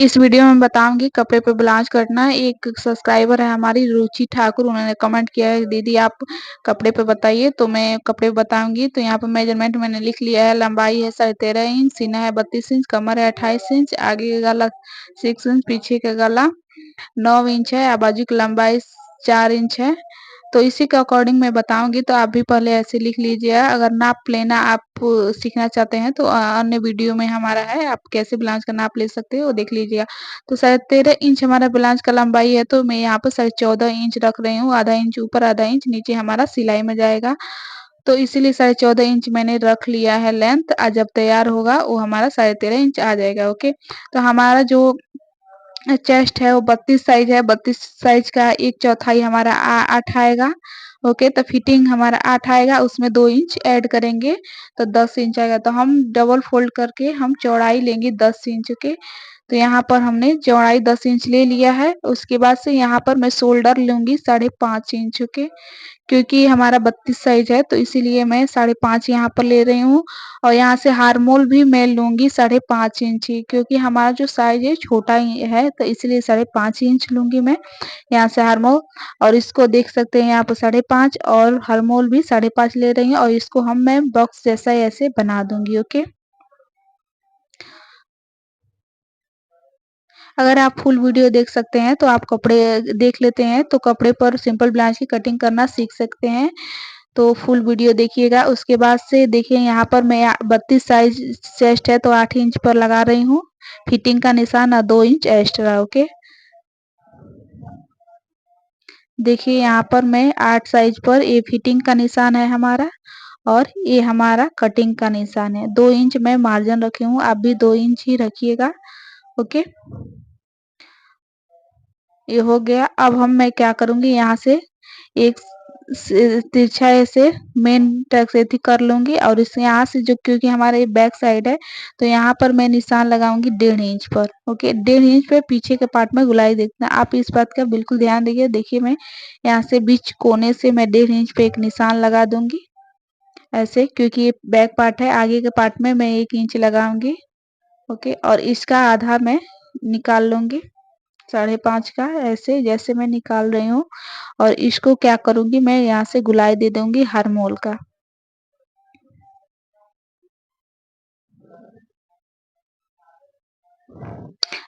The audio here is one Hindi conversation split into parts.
इस वीडियो में बताऊंगी कपड़े पे ब्लाउज कटना। एक सब्सक्राइबर है हमारी रुचि ठाकुर, उन्होंने कमेंट किया है दीदी आप कपड़े पे बताइए, तो मैं कपड़े पे बताऊंगी। तो यहाँ पे मेजरमेंट मैंने लिख लिया है। लंबाई है 13.5 इंच, सीना है 32 इंच, कमर है 28 इंच, आगे का गला 6 इंच, पीछे का गला 9 इंच है, बाजू की लंबाई 4 इंच है। तो इसी के अकॉर्डिंग मैं बताऊंगी, तो आप भी पहले ऐसे लिख लीजिए। अगर नाप लेना आप सीखना चाहते हैं तो अन्य वीडियो में हमारा है, आप कैसे ब्लाउज का नाप ले सकते हो वो देख लीजिएगा। तो 13.5 इंच हमारा ब्लाउज का लंबाई है, तो मैं यहाँ पर 14.5 इंच रख रही हूँ। आधा इंच ऊपर आधा इंच नीचे हमारा सिलाई में जाएगा, तो इसीलिए 14.5 इंच मैंने रख लिया है लेंथ। आज जब तैयार होगा वो हमारा 13.5 इंच आ जाएगा। ओके, तो हमारा जो चेस्ट है वो 32 साइज है। 32 साइज का 1/4 हमारा 8 आएगा। ओके, तो फिटिंग हमारा 8 आएगा, उसमें 2 इंच ऐड करेंगे तो 10 इंच आएगा। तो हम डबल फोल्ड करके हम चौड़ाई लेंगे 10 इंच के। तो यहाँ पर हमने चौड़ाई 10 इंच ले लिया है। उसके बाद से यहाँ पर मैं शोल्डर लूंगी 5.5 इंच के, क्योंकि हमारा 32 साइज है तो इसीलिए मैं 5.5 यहाँ पर ले रही हूँ। और यहाँ से हार्मोल भी मैं लूंगी 5.5 इंच ही, क्योंकि हमारा जो साइज है छोटा ही है, तो इसलिए 5.5 इंच लूंगी मैं यहाँ से हार्मोल। और इसको देख सकते हैं यहाँ पर 5.5 और हार्मोल भी 5.5 ले रही हूँ, और इसको मैं बॉक्स जैसा ऐसे बना दूंगी। ओके, अगर आप फुल वीडियो देख सकते हैं तो आप कपड़े देख लेते हैं, तो कपड़े पर सिंपल ब्लाउज की कटिंग करना सीख सकते हैं। तो फुल वीडियो देखिएगा। उसके बाद से देखिए यहाँ पर मैं 32 साइज चेस्ट है तो 8 इंच पर लगा रही हूँ फिटिंग का निशान, और 2 इंच एक्स्ट्रा। ओके, देखिए यहाँ पर मैं 8 साइज पर ये फिटिंग का निशान है हमारा, और ये हमारा कटिंग का निशान है। 2 इंच मैं मार्जिन रखी हूँ, आप भी 2 इंच ही रखिएगा। ओके, ये हो गया। अब मैं क्या करूंगी, यहाँ से एक तिरछा ऐसे मेन टक से थी कर लूंगी, और इस यहाँ से जो, क्योंकि हमारे बैक साइड है तो यहाँ पर मैं निशान लगाऊंगी 1.5 इंच पर। ओके, 1.5 इंच पे पीछे के पार्ट में गुलाई देखना, आप इस बात का बिल्कुल ध्यान दीजिए। देखिए मैं यहाँ से बीच कोने से मैं 1.5 इंच पे एक निशान लगा दूंगी ऐसे, क्योंकि ये बैक पार्ट है। आगे के पार्ट में मैं 1 इंच लगाऊंगी। ओके, और इसका आधा मैं निकाल लूंगी 5.5 का, ऐसे जैसे मैं निकाल रही हूँ। और इसको क्या करूंगी, मैं यहाँ से गुलाई दे दूंगी हार्मोल का।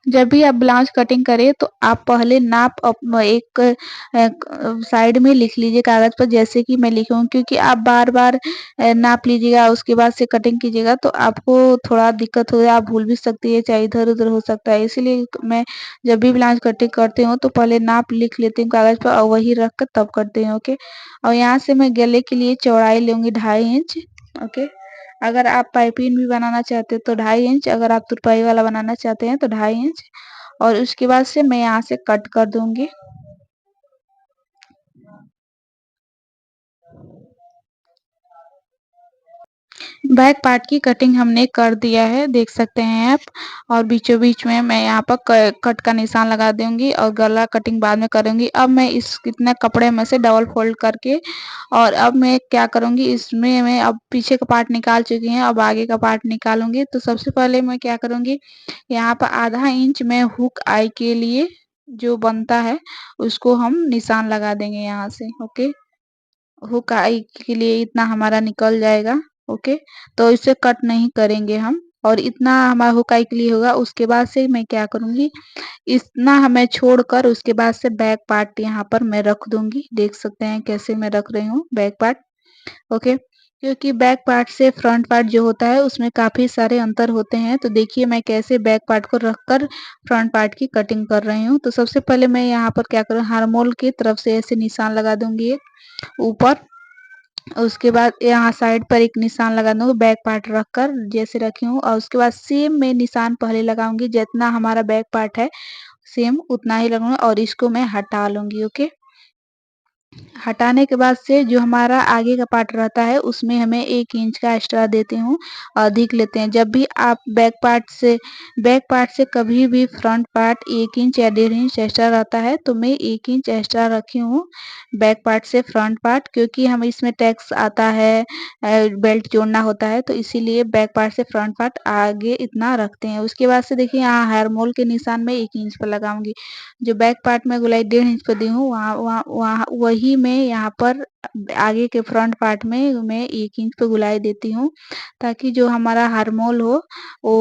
जब भी आप ब्लाउज कटिंग करें तो आप पहले नाप एक साइड में लिख लीजिए कागज पर, जैसे कि मैं लिखी हूँ, क्योंकि आप बार बार नाप लीजिएगा उसके बाद से कटिंग कीजिएगा तो आपको थोड़ा दिक्कत हो, आप भूल भी सकती है, चाहे इधर उधर हो सकता है। इसीलिए मैं जब भी ब्लाउज कटिंग करती हूँ तो पहले नाप लिख लेती हूँ कागज पर, और वही रख कर तब करती हूँ। ओके, और यहाँ से मैं गले के लिए चौड़ाई लूंगी 2.5 इंच। ओके, अगर आप पाइपिंग भी बनाना चाहते हैं तो 2.5 इंच, अगर आप तुरपाई वाला बनाना चाहते हैं तो 2.5 इंच। और उसके बाद से मैं यहाँ से कट कर दूंगी। बैक पार्ट की कटिंग हमने कर दिया है, देख सकते हैं आप। और बीचों बीच में मैं यहाँ पर कट का निशान लगा दूंगी, और गला कटिंग बाद में करूंगी। अब मैं इस कितने कपड़े में से डबल फोल्ड करके, और अब मैं क्या करूंगी, इसमें मैं अब पीछे का पार्ट निकाल चुकी हैं, अब आगे का पार्ट निकालूंगी। तो सबसे पहले मैं क्या करूंगी, यहाँ पर आधा इंच में हुक आई के लिए जो बनता है उसको हम निशान लगा देंगे यहाँ से। ओके, हुक आई के लिए इतना हमारा निकल जाएगा। ओके, तो इसे कट नहीं करेंगे हम, और इतना हमारा हुक आई के लिए होगा। उसके बाद से मैं क्या करूंगी, इतना हमें छोड़कर उसके बाद से बैक पार्ट यहाँ पर मैं रख दूंगी। देख सकते हैं कैसे मैं रख रही हूँ बैक पार्ट। ओके, क्योंकि बैक पार्ट से फ्रंट पार्ट जो होता है उसमें काफी सारे अंतर होते हैं। तो देखिए मैं कैसे बैक पार्ट को रखकर फ्रंट पार्ट की कटिंग कर रही हूँ। तो सबसे पहले मैं यहाँ पर क्या करूँ, हार्मोल की तरफ से ऐसे निशान लगा दूंगी एक ऊपर। उसके बाद यहाँ साइड पर एक निशान लगा दूंगी बैक पार्ट रखकर जैसे रखी हूँ, और उसके बाद सेम मैं निशान पहले लगाऊंगी, जितना हमारा बैक पार्ट है सेम उतना ही लगाऊंगी, और इसको मैं हटा लूंगी। ओके, हटाने के बाद से जो हमारा आगे का पार्ट रहता है उसमें हमें 1 इंच का एक्स्ट्रा देती हूँ, अधिक लेते हैं। जब भी आप बैक पार्ट से कभी भी फ्रंट पार्ट 1 इंच या 1.5 इंच एक्स्ट्रा रहता है तो मैं 1 इंच एक्स्ट्रा रखी हूँ बैक पार्ट से फ्रंट पार्ट, क्योंकि हम इसमें टैक्स आता है, बेल्ट जोड़ना होता है, तो इसीलिए बैक पार्ट से फ्रंट पार्ट आगे इतना रखते हैं। उसके बाद से देखिए यहाँ हेयर मोल के निशान में 1 इंच पर लगाऊंगी। जो बैक पार्ट में गोलाई 1.5 इंच पर दी हूँ वहाँ वहाँ वहाँ वही मैं यहाँ पर आगे के फ्रंट पार्ट में मैं 1 इंच पे गोलाई देती हूँ, ताकि जो हमारा हार्मोल हो वो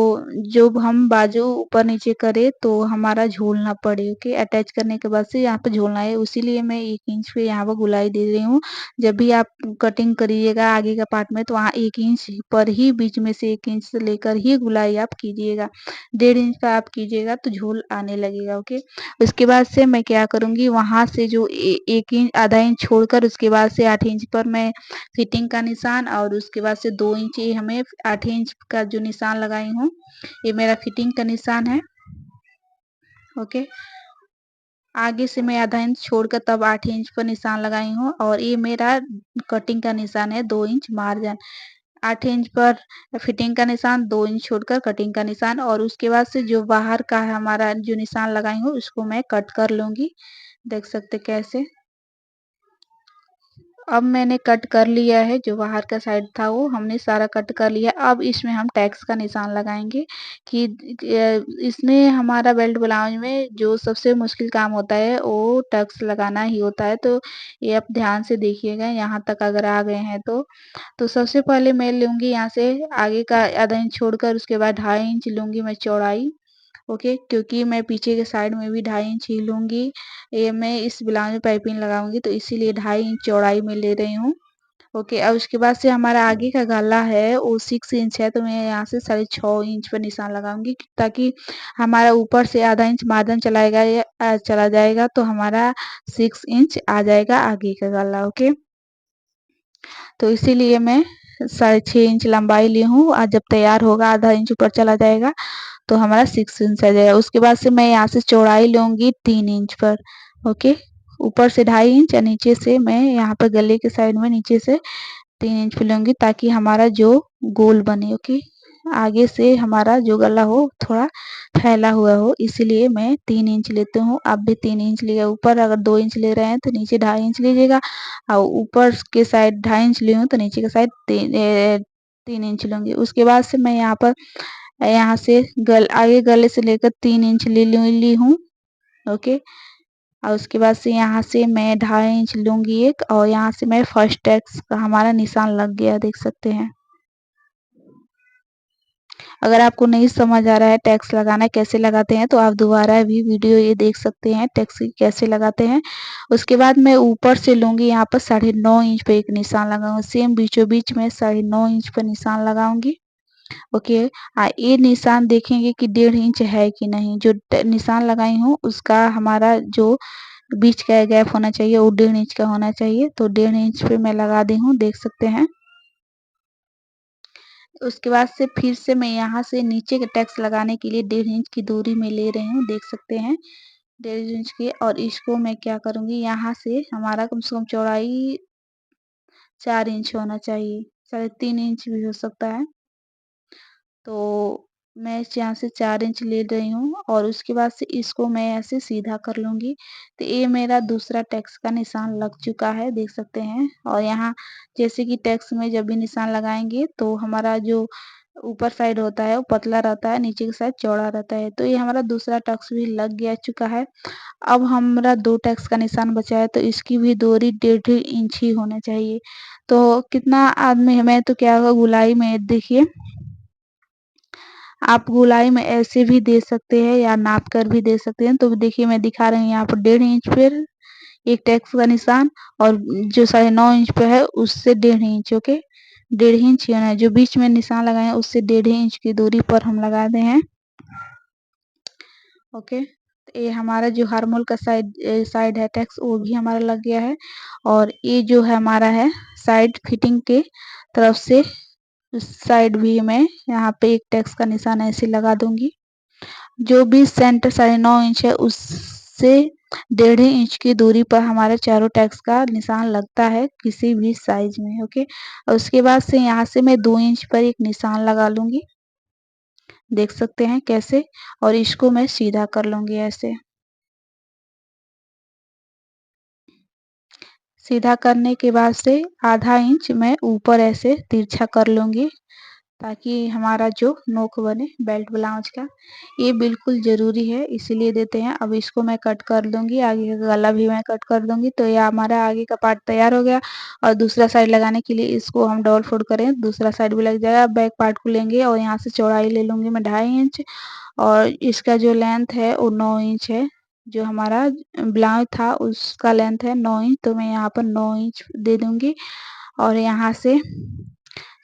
जब हम बाजू ऊपर नीचे करें तो हमारा झोल ना पड़े। ओके, अटैच करने के बाद से यहाँ पे झोलना है, उसीलिए मैं 1 इंच पे यहाँ पर गोलाई दे रही हूँ। जब भी आप कटिंग करिएगा आगे का पार्ट में तो वहाँ 1 इंच पर ही बीच में से 1 इंच से लेकर ही गोलाई आप कीजिएगा। 1.5 इंच का आप कीजिएगा तो झोल आने लगेगा। ओके, उसके बाद से मैं क्या करूँगी, वहाँ से जो 1 इंच आधा इंच छोड़कर उसके बाद से 8 इंच पर मैं फिटिंग का निशान, और उसके बाद से 2 इंच ये हमें 8 इंच का जो निशान लगाई हूँ ये मेरा फिटिंग का निशान है। ओके, आगे से मैं आधा इंच छोड़कर तब 8 इंच पर निशान लगाई हूँ, और ये मेरा कटिंग का निशान है 2 इंच मार्जिन। 8 इंच पर फिटिंग का निशान, 2 इंच छोड़कर कटिंग का निशान, और उसके बाद से जो बाहर का है हमारा जो निशान लगाई हूँ उसको मैं कट कर लूँगी। देख सकते कैसे। अब मैंने कट कर लिया है, जो बाहर का साइड था वो हमने सारा कट कर लिया। अब इसमें हम टैक्स का निशान लगाएंगे कि इसमें हमारा बेल्ट ब्लाउज में जो सबसे मुश्किल काम होता है वो टैक्स लगाना ही होता है। तो ये आप ध्यान से देखिएगा, यहाँ तक अगर आ गए हैं तो सबसे पहले मैं लूँगी यहाँ से आगे का आधा इंच छोड़कर, उसके बाद 2.5 इंच लूँगी मैं चौड़ाई। ओके, क्योंकि मैं पीछे के साइड में भी 2.5 इंच ही लूँगी। ये मैं इस ब्लाउज में पाइपिंग लगाऊंगी तो इसीलिए 2.5 इंच चौड़ाई में ले रही हूँ। ओके, अब उसके बाद से हमारा आगे का गला है वो 6 इंच है, तो मैं यहाँ से 6.5 इंच पर निशान लगाऊंगी, ताकि हमारा ऊपर से आधा इंच मार्जिन चलाएगा या चला जाएगा तो हमारा 6 इंच आ जाएगा आगे का गला। ओके, तो इसीलिए मैं 6.5 इंच लंबाई ली हूँ, और जब तैयार होगा आधा इंच ऊपर चला जाएगा तो हमारा 6 इंच आ जाएगा। उसके बाद से मैं यहाँ से चौड़ाई लूँगी 3 इंच पर। ओके, ऊपर से 2.5 इंच और नीचे से मैं यहाँ पर गले के साइड में नीचे से 3 इंच पे लूँगी, ताकि हमारा जो गोल बने। ओके, आगे से हमारा जो गला हो थोड़ा फैला हुआ हो, इसीलिए मैं 3 इंच लेती हूँ। आप भी 3 इंच लिए, ऊपर अगर 2 इंच ले रहे हैं तो नीचे 2.5 इंच लीजिएगा, और ऊपर के साइड 2.5 इंच ली हूँ तो नीचे के साइड 3 इंच लूँगी। उसके बाद से मैं यहाँ पर यहाँ से आगे गले से लेकर 3 इंच ली हूँ। ओके, और उसके बाद से यहाँ से मैं 2.5 इंच लूँगी एक, और यहाँ से मैं फर्स्ट टैक्स का हमारा निशान लग गया, देख सकते हैं। अगर आपको नहीं समझ आ रहा है टैक्स लगाना कैसे लगाते हैं तो आप दोबारा भी वीडियो ये देख सकते हैं टैक्स कैसे लगाते हैं। उसके बाद मैं ऊपर से लूँगी यहाँ पर 9.5 इंच पे एक निशान लगाऊंगी, सेम बीचों बीच में 9.5 इंच पर निशान लगाऊंगी। ओके, ये निशान देखेंगे कि 1.5 इंच है कि नहीं। जो निशान लगाई हूँ उसका हमारा जो बीच का गैप होना चाहिए वो 1.5 इंच का होना चाहिए, तो 1.5 इंच पे मैं लगा दी हूँ, देख सकते हैं। उसके बाद से फिर से मैं यहाँ से नीचे के टैक्स लगाने के लिए 1.5 इंच की दूरी में ले रही हूँ, देख सकते हैं 1.5 इंच की। और इसको मैं क्या करूँगी, यहाँ से हमारा कम से कम चौड़ाई 4 इंच होना चाहिए, 3.5 इंच भी हो सकता है। तो मैं यहाँ से 4 इंच ले रही हूँ, और उसके बाद से इसको मैं ऐसे सीधा कर लूँगी। तो ये मेरा दूसरा टैक्स का निशान लग चुका है, देख सकते हैं। और यहाँ जैसे कि टैक्स में जब भी निशान लगाएंगे तो हमारा जो ऊपर साइड होता है वो पतला रहता है, नीचे की साइड चौड़ा रहता है। तो ये हमारा दूसरा टक्स भी लग गया चुका है। अब हमारा 2 टैक्स का निशान बचा है, तो इसकी भी दूरी 1.5 इंच ही होना चाहिए। तो कितना आदमी हमें तो क्या होगा, गोलाई में देखिए, आप गोलाई में ऐसे भी दे सकते हैं या नाप कर भी दे सकते हैं। तो देखिए मैं दिखा रही हूँ यहाँ पर 1.5 इंच पर एक टैक्स का निशान, और जो 9.5 इंच पे है उससे 1.5 इंच। ओके, 1.5 इंच ही होना है, जो बीच में निशान लगाए हैं उससे 1.5 इंच की दूरी पर हम लगाते हैं। ओके, तो ये हमारा जो हार्मोल का साइड है टैक्स वो भी हमारा लग गया है, और ये जो है हमारा है साइड फिटिंग के तरफ से, उस साइड भी मैं यहाँ पे एक टैक्स का निशान ऐसे लगा दूंगी। जो भी सेंटर 9.5 इंच है उस से 1.5 इंच की दूरी पर हमारे चारों टैग्स का निशान लगता है किसी भी साइज में। ओके, और उसके बाद से यहाँ से मैं 2 इंच पर एक निशान लगा लूँगी, देख सकते हैं कैसे, और इसको मैं सीधा कर लूँगी ऐसे। सीधा करने के बाद से आधा इंच मैं ऊपर ऐसे तिरछा कर लूँगी, ताकि हमारा जो नोक बने बेल्ट ब्लाउज का, ये बिल्कुल ज़रूरी है, इसीलिए देते हैं। अब इसको मैं कट कर दूँगी, आगे का गला भी मैं कट कर दूँगी। तो ये हमारा आगे का पार्ट तैयार हो गया, और दूसरा साइड लगाने के लिए इसको हम डबल फोल्ड करें, दूसरा साइड भी लग जाएगा। बैक पार्ट को लेंगे और यहाँ से चौड़ाई ले लूँगी मैं 2.5 इंच, और इसका जो लेंथ है वो 9 इंच है। जो हमारा ब्लाउज था उसका लेंथ है 9 इंच, तो मैं यहाँ पर 9 इंच दे दूँगी, और यहाँ से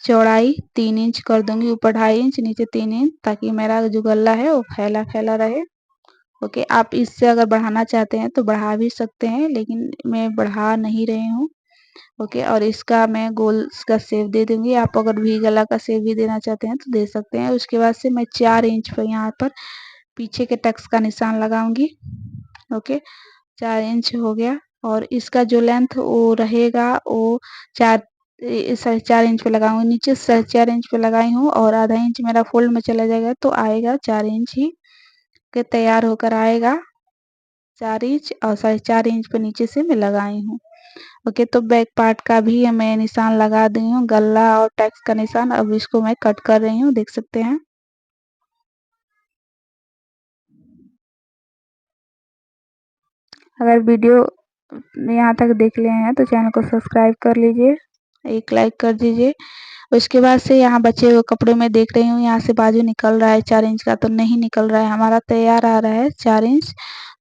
चौड़ाई 3 इंच कर दूँगी, ऊपर 2.5 इंच, नीचे 3 इंच, ताकि मेरा जो गला है वो फैला-फैला रहे। ओके, आप इससे अगर बढ़ाना चाहते हैं तो बढ़ा भी सकते हैं, लेकिन मैं बढ़ा नहीं रही हूँ। ओके, और इसका मैं गोल इसका शेप दे दूँगी। आप अगर वी गला का शेप भी देना चाहते हैं तो दे सकते हैं। उसके बाद से मैं 4 इंच पर यहाँ पर पीछे के टक्स का निशान लगाऊँगी। ओके, 4 इंच हो गया, और इसका जो लेंथ वो रहेगा वो 4 साढ़े 4 इंच पे लगाऊँगी। नीचे से साढ़े 4 इंच पे लगाई हूँ, और आधा इंच मेरा फोल्ड में चला जाएगा, तो आएगा 4 इंच ही के तैयार होकर आएगा 4 इंच, और साढ़े 4 इंच पे नीचे से मैं लगाई हूँ। ओके, तो बैक पार्ट का भी मैं निशान लगा दी हूँ, गला और टक्स का निशान। अब इसको मैं कट कर रही हूँ, देख सकते हैं। अगर वीडियो यहाँ तक देख लिए हैं तो चैनल को सब्सक्राइब कर लीजिए, एक लाइक कर दीजिए। उसके बाद से यहाँ बचे हुए कपड़े में देख रही हूँ, यहाँ से बाजू निकल रहा है 4 इंच का, तो नहीं निकल रहा है, हमारा तैयार आ रहा है 4 इंच,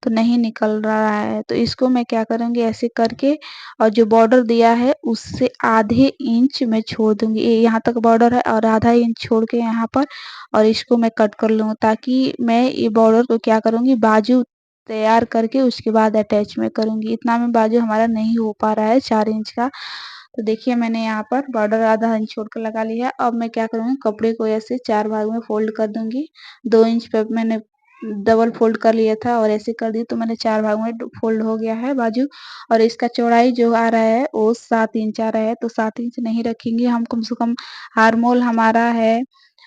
तो नहीं निकल रहा है। तो इसको मैं क्या करूँगी, ऐसे करके, और जो बॉर्डर दिया है उससे आधे इंच मैं छोड़ दूँगी। ये यहाँ तक बॉर्डर है, और आधा इंच छोड़ के यहाँ पर, और इसको मैं कट कर लूँ, ताकि मैं ये बॉर्डर को क्या करूँगी, बाजू तैयार करके उसके बाद अटैच में करूँगी। इतना में बाजू हमारा नहीं हो पा रहा है 4 इंच का। तो देखिए मैंने यहाँ पर बॉर्डर आधा इंच छोड़ कर लगा लिया। अब मैं क्या करूँगी, कपड़े को ऐसे 4 भाग में फोल्ड कर दूँगी। 2 इंच पे मैंने डबल फोल्ड कर लिया था, और ऐसे कर दी, तो मैंने 4 भाग में फोल्ड हो गया है बाजू। और इसका चौड़ाई जो आ रहा है वो 7 इंच आ रहा है, तो 7 इंच नहीं रखेंगे हम, कम से कम आर्मोल हमारा है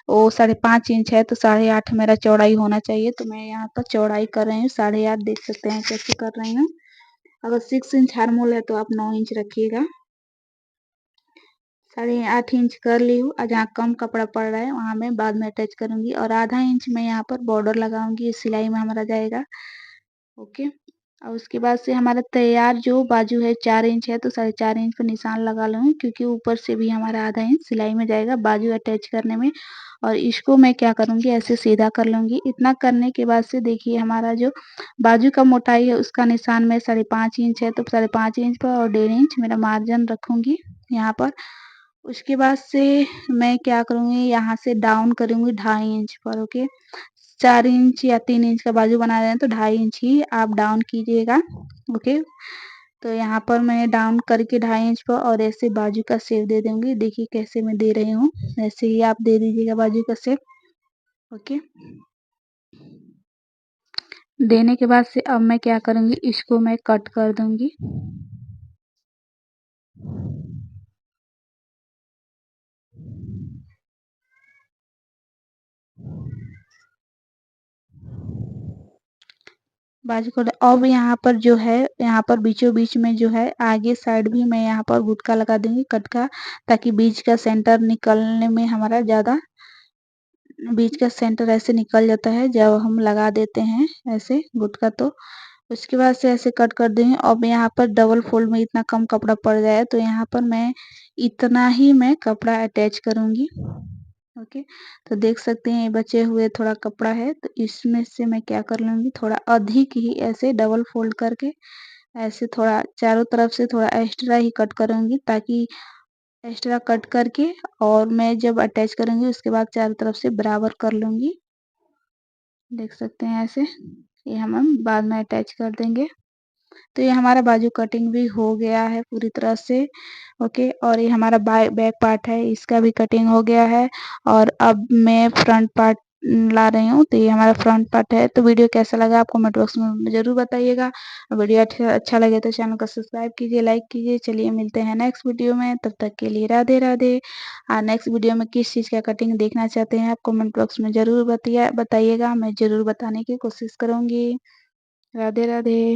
वो 5.5 इंच है, तो 8.5 मेरा चौड़ाई होना चाहिए। तो मैं यहाँ पर चौड़ाई कर रही हूँ 8.5, देख सकते हैं कैसे कर रही हूँ। अगर 6 इंच आर्मोल है तो आप 9 इंच रखिएगा। 8.5 इंच कर ली हूँ, और जहाँ कम कपड़ा पड़ रहा है वहाँ मैं बाद में अटैच करूँगी, और आधा इंच मैं यहाँ पर बॉर्डर लगाऊंगी, सिलाई में हमारा जाएगा। ओके, और उसके बाद से हमारा तैयार जो बाजू है 4 इंच है, तो 4.5 इंच पर निशान लगा लूँगी, क्योंकि ऊपर से भी हमारा आधा इंच सिलाई में जाएगा बाजू अटैच करने में। और इसको मैं क्या करूँगी, ऐसे सीधा कर लूँगी। इतना करने के बाद से देखिए हमारा जो बाजू का मोटाई है उसका निशान में 5.5 इंच है, तो 5.5 इंच पर, और 1.5 इंच मेरा मार्जिन रखूँगी यहाँ पर। उसके बाद से मैं क्या करूँगी, यहाँ से डाउन करूँगी 2.5 इंच पर। ओके, 4 इंच या 3 इंच का बाजू बना रहे हैं तो 2.5 इंच ही आप डाउन कीजिएगा। ओके, तो यहाँ पर मैं डाउन करके 2.5 इंच पर, और ऐसे बाजू का शेप दे दूँगी। देखिए कैसे मैं दे रही हूँ, ऐसे ही आप दे दीजिएगा बाजू का शेप। ओके, देने के बाद से अब मैं क्या करूँगी, इसको मैं कट कर दूँगी। बाजू को अब यहाँ पर जो है, यहाँ पर बीचों बीच में जो है आगे साइड भी मैं यहाँ पर गुटका लगा दूंगी, कट का, ताकि बीच का सेंटर निकलने में हमारा ज़्यादा, बीच का सेंटर ऐसे निकल जाता है जब हम लगा देते हैं ऐसे गुटका। तो उसके बाद से ऐसे कट कर देंगे। अब यहाँ पर डबल फोल्ड में इतना कम कपड़ा पड़ जाए, तो यहाँ पर मैं इतना ही मैं कपड़ा अटैच करूँगी। ओके, तो देख सकते हैं ये बचे हुए थोड़ा कपड़ा है, तो इसमें से मैं क्या कर लूँगी, थोड़ा अधिक ही ऐसे डबल फोल्ड करके ऐसे थोड़ा चारों तरफ से थोड़ा एक्स्ट्रा ही कट करूँगी, ताकि एक्स्ट्रा कट करके, और मैं जब अटैच करूँगी उसके बाद चारों तरफ से बराबर कर लूँगी। देख सकते हैं ऐसे, ये हम बाद में अटैच कर देंगे। तो ये हमारा बाजू कटिंग भी हो गया है पूरी तरह से। ओके, और ये हमारा बैक पार्ट है, इसका भी कटिंग हो गया है। और अब मैं फ्रंट पार्ट ला रही हूँ। तो ये हमारा फ्रंट पार्ट है। तो वीडियो कैसा लगा आप कमेंट बॉक्स में ज़रूर बताइएगा। वीडियो अच्छा लगे तो चैनल को सब्सक्राइब कीजिए, लाइक कीजिए। चलिए मिलते हैं नेक्स्ट वीडियो में, तब तक के लिए राधे राधे। नेक्स्ट वीडियो में किस चीज़ का कटिंग देखना चाहते हैं आप कमेंट बॉक्स में ज़रूर बताइएगा, मैं ज़रूर बताने की कोशिश करूँगी। राधे राधे।